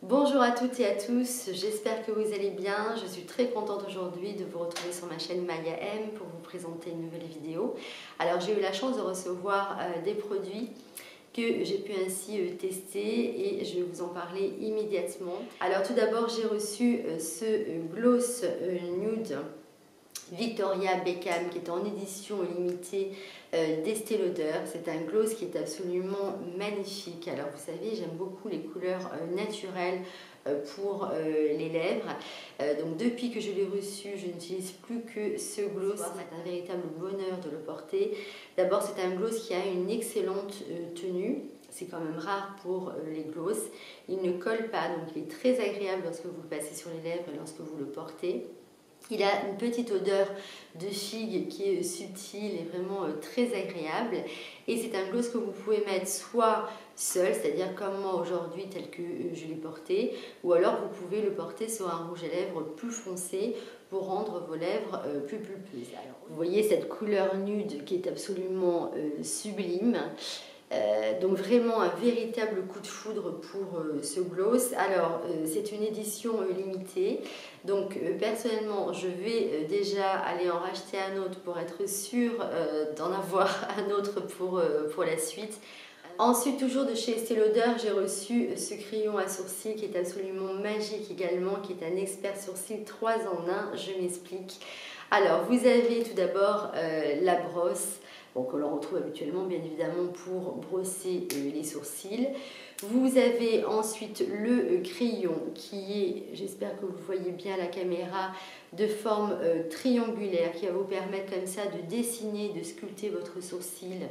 Bonjour à toutes et à tous, j'espère que vous allez bien. Je suis très contente aujourd'hui de vous retrouver sur ma chaîne Maya M pour vous présenter une nouvelle vidéo. Alors j'ai eu la chance de recevoir des produits que j'ai pu ainsi tester et je vais vous en parler immédiatement. Alors tout d'abord j'ai reçu ce gloss nude Victoria Beckham qui est en édition limitée d'Estée Lauder. C'est un gloss qui est absolument magnifique. Alors vous savez, j'aime beaucoup les couleurs naturelles pour les lèvres. Donc depuis que je l'ai reçu, je n'utilise plus que ce gloss. C'est un véritable bonheur de le porter. D'abord, c'est un gloss qui a une excellente tenue. C'est quand même rare pour les gloss. Il ne colle pas, donc il est très agréable lorsque vous le passez sur les lèvres et lorsque vous le portez. Il a une petite odeur de figue qui est subtile et vraiment très agréable. Et c'est un gloss que vous pouvez mettre soit seul, c'est-à-dire comme moi aujourd'hui tel que je l'ai porté, ou alors vous pouvez le porter sur un rouge à lèvres plus foncé pour rendre vos lèvres plus pulpeuses. Alors, vous voyez cette couleur nude qui est absolument sublime. Donc vraiment un véritable coup de foudre pour ce gloss. Alors c'est une édition limitée, donc personnellement je vais déjà aller en racheter un autre pour être sûre d'en avoir un autre pour la suite. Ensuite, toujours de chez Estée Lauder, j'ai reçu ce crayon à sourcils qui est absolument magique également, qui est un expert sourcils 3 en 1, je m'explique. Alors vous avez tout d'abord la brosse, que l'on retrouve habituellement bien évidemment pour brosser les sourcils. Vous avez ensuite le crayon qui est, j'espère que vous voyez bien à la caméra, de forme triangulaire qui va vous permettre comme ça de dessiner, de sculpter votre sourcil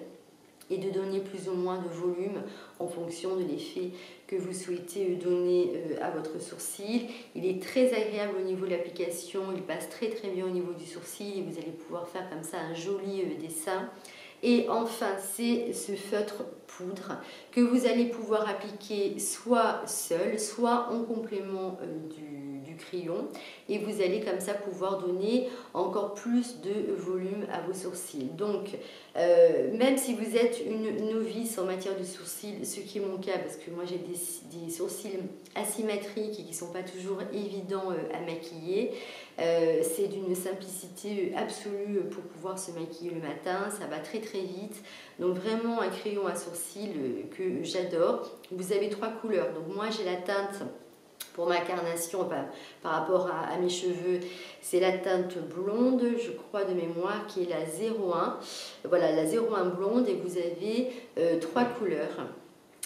et de donner plus ou moins de volume en fonction de l'effet que vous souhaitez donner à votre sourcil. Il est très agréable au niveau de l'application, il passe très bien au niveau du sourcil et vous allez pouvoir faire comme ça un joli dessin. Et enfin, c'est ce feutre poudre que vous allez pouvoir appliquer soit seul, soit en complément du crayon. Et vous allez comme ça pouvoir donner encore plus de volume à vos sourcils. Donc, même si vous êtes une novice en matière de sourcils, ce qui est mon cas, parce que moi j'ai des sourcils asymétriques et qui ne sont pas toujours évidents à maquiller, c'est d'une simplicité absolue pour pouvoir se maquiller le matin, ça va très vite. Donc vraiment un crayon à sourcils que j'adore. Vous avez 3 couleurs, donc moi j'ai la teinte pour ma carnation par rapport à mes cheveux, c'est la teinte blonde, je crois de mémoire, qui est la 01. Voilà, la 01 blonde et vous avez 3 couleurs.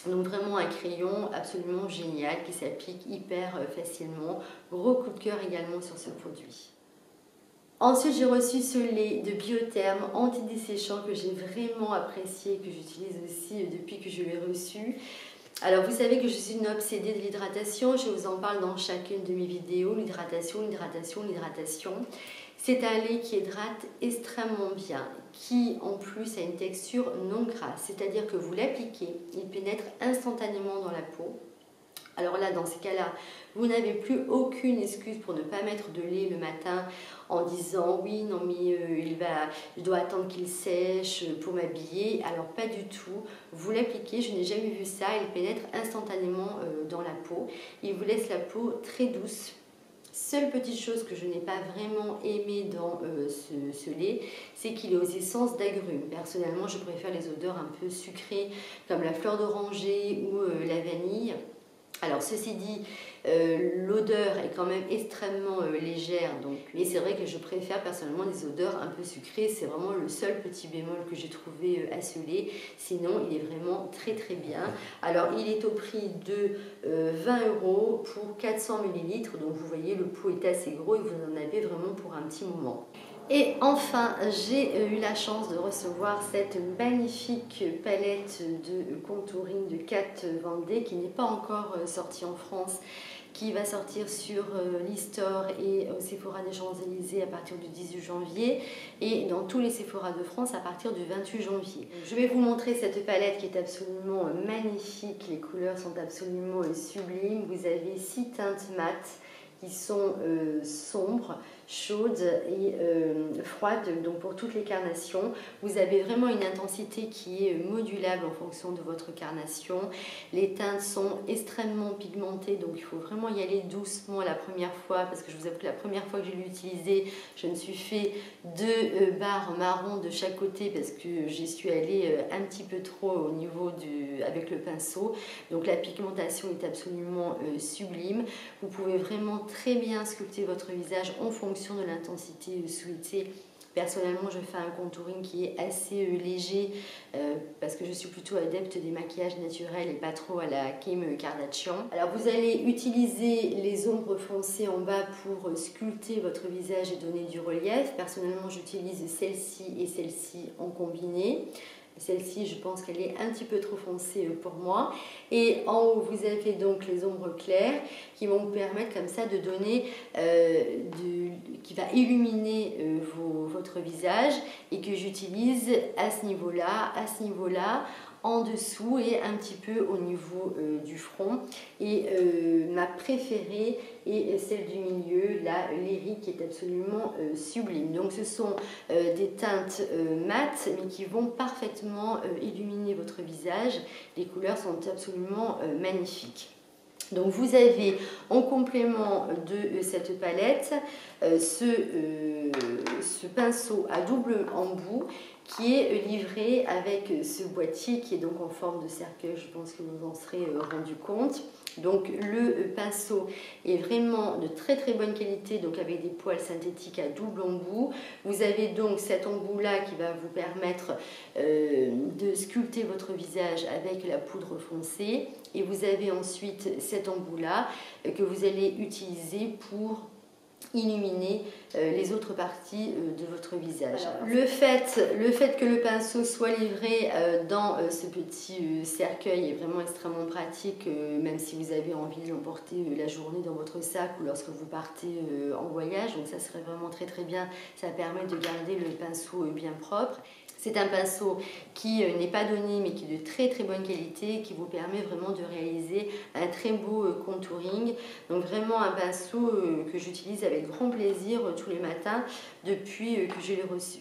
Donc vraiment un crayon absolument génial qui s'applique hyper facilement. Gros coup de cœur également sur ce produit. Ensuite, j'ai reçu ce lait de Biotherme antidesséchant que j'ai vraiment apprécié, que j'utilise aussi depuis que je l'ai reçu. Alors vous savez que je suis une obsédée de l'hydratation, je vous en parle dans chacune de mes vidéos, l'hydratation. C'est un lait qui hydrate extrêmement bien, qui en plus a une texture non grasse, c'est-à-dire que vous l'appliquez, il pénètre instantanément dans la peau. Alors là, dans ces cas-là, vous n'avez plus aucune excuse pour ne pas mettre de lait le matin en disant « oui, non mais je dois attendre qu'il sèche pour m'habiller ». Alors pas du tout, vous l'appliquez, je n'ai jamais vu ça, il pénètre instantanément dans la peau. Il vous laisse la peau très douce. Seule petite chose que je n'ai pas vraiment aimé dans ce lait, c'est qu'il est aux essences d'agrumes. Personnellement, je préfère les odeurs un peu sucrées comme la fleur d'oranger ou la vanille. Alors ceci dit, l'odeur est quand même extrêmement légère, mais c'est vrai que je préfère personnellement des odeurs un peu sucrées, c'est vraiment le seul petit bémol que j'ai trouvé à ce lait, sinon il est vraiment très bien. Alors il est au prix de 20 € pour 400 ml, donc vous voyez le pot est assez gros et vous en avez vraiment pour un petit moment. Et enfin, j'ai eu la chance de recevoir cette magnifique palette de contouring de Kat Von D qui n'est pas encore sortie en France, qui va sortir sur l'e-store et au Sephora des Champs-Élysées à partir du 18 janvier et dans tous les Sephora de France à partir du 28 janvier. Je vais vous montrer cette palette qui est absolument magnifique, les couleurs sont absolument sublimes. Vous avez 6 teintes mates qui sont sombres, chaude et froide, donc pour toutes les carnations. Vous avez vraiment une intensité qui est modulable en fonction de votre carnation. Les teintes sont extrêmement pigmentées, donc il faut vraiment y aller doucement la première fois, parce que je vous avoue que la première fois que je l'ai utilisé, je me suis fait 2 barres marron de chaque côté parce que j'y suis allée un petit peu trop au niveau avec le pinceau. Donc la pigmentation est absolument sublime. Vous pouvez vraiment très bien sculpter votre visage en fonction de l'intensité souhaitée. Personnellement, je fais un contouring qui est assez léger parce que je suis plutôt adepte des maquillages naturels et pas trop à la Kim Kardashian. Alors vous allez utiliser les ombres foncées en bas pour sculpter votre visage et donner du relief. Personnellement, j'utilise celle-ci et celle-ci en combiné. Celle-ci, je pense qu'elle est un petit peu trop foncée pour moi. Et en haut, vous avez donc les ombres claires qui vont vous permettre comme ça de donner, qui va illuminer votre visage et que j'utilise à ce niveau-là, en dessous et un petit peu au niveau du front. Et ma préférée est celle du milieu, la Lyrique, qui est absolument sublime. Donc ce sont des teintes mates mais qui vont parfaitement illuminer votre visage. Les couleurs sont absolument magnifiques. Donc vous avez en complément de cette palette ce pinceau à double embout qui est livré avec ce boîtier qui est donc en forme de cercueil, je pense que vous en serez rendu compte. Donc le pinceau est vraiment de très très bonne qualité, donc avec des poils synthétiques à double embout. Vous avez donc cet embout là qui va vous permettre de sculpter votre visage avec la poudre foncée, et vous avez ensuite cet embout là que vous allez utiliser pour illuminer les autres parties de votre visage. Alors, le fait que le pinceau soit livré dans ce petit cercueil est vraiment extrêmement pratique, même si vous avez envie de l'emporter la journée dans votre sac ou lorsque vous partez en voyage. Donc ça serait vraiment très très bien, ça permet de garder le pinceau bien propre. C'est un pinceau qui n'est pas donné mais qui est de très très bonne qualité, qui vous permet vraiment de réaliser un très beau contouring. Donc vraiment un pinceau que j'utilise avec grand plaisir tous les matins depuis que je l'ai reçu.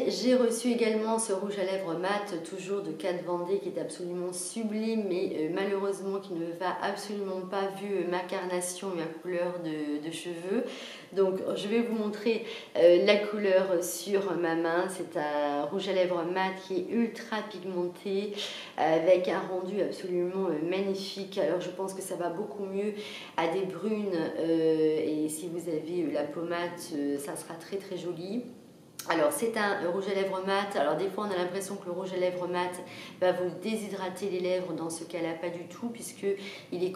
J'ai reçu également ce rouge à lèvres mat, toujours de Kat Von D, qui est absolument sublime, mais malheureusement qui ne va absolument pas vu ma carnation et ma couleur de cheveux. Donc je vais vous montrer la couleur sur ma main. C'est un rouge à lèvres mat qui est ultra pigmenté, avec un rendu absolument magnifique. Alors je pense que ça va beaucoup mieux à des brunes, et si vous avez la pommade, ça sera très très joli. Alors c'est un rouge à lèvres mat. Alors des fois on a l'impression que le rouge à lèvres mat va vous déshydrater les lèvres. Dans ce cas-là, pas du tout, puisque il est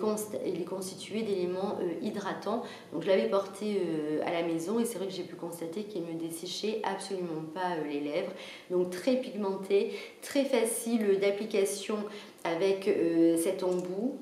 constitué d'éléments hydratants. Donc je l'avais porté à la maison et c'est vrai que j'ai pu constater qu'il me desséchait absolument pas les lèvres. Donc très pigmenté, très facile d'application avec cet embout.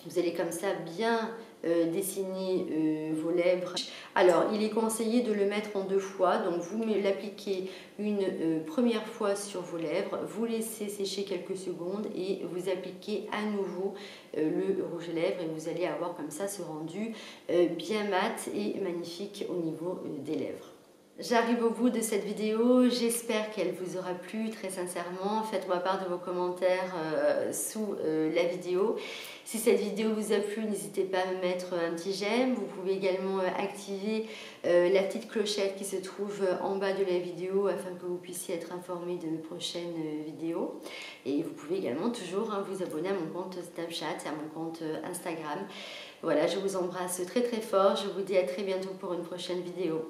Vous allez comme ça bien dessiner vos lèvres. Alors, il est conseillé de le mettre en 2 fois. Donc, vous l'appliquez une première fois sur vos lèvres, vous laissez sécher quelques secondes et vous appliquez à nouveau le rouge à lèvres et vous allez avoir comme ça ce rendu bien mat et magnifique au niveau des lèvres. J'arrive au bout de cette vidéo, j'espère qu'elle vous aura plu très sincèrement. Faites-moi part de vos commentaires sous la vidéo. Si cette vidéo vous a plu, n'hésitez pas à me mettre un petit j'aime. Vous pouvez également activer la petite clochette qui se trouve en bas de la vidéo afin que vous puissiez être informé de mes prochaines vidéos. Et vous pouvez également toujours vous abonner à mon compte Snapchat et à mon compte Instagram. Voilà, je vous embrasse très très fort. Je vous dis à très bientôt pour une prochaine vidéo.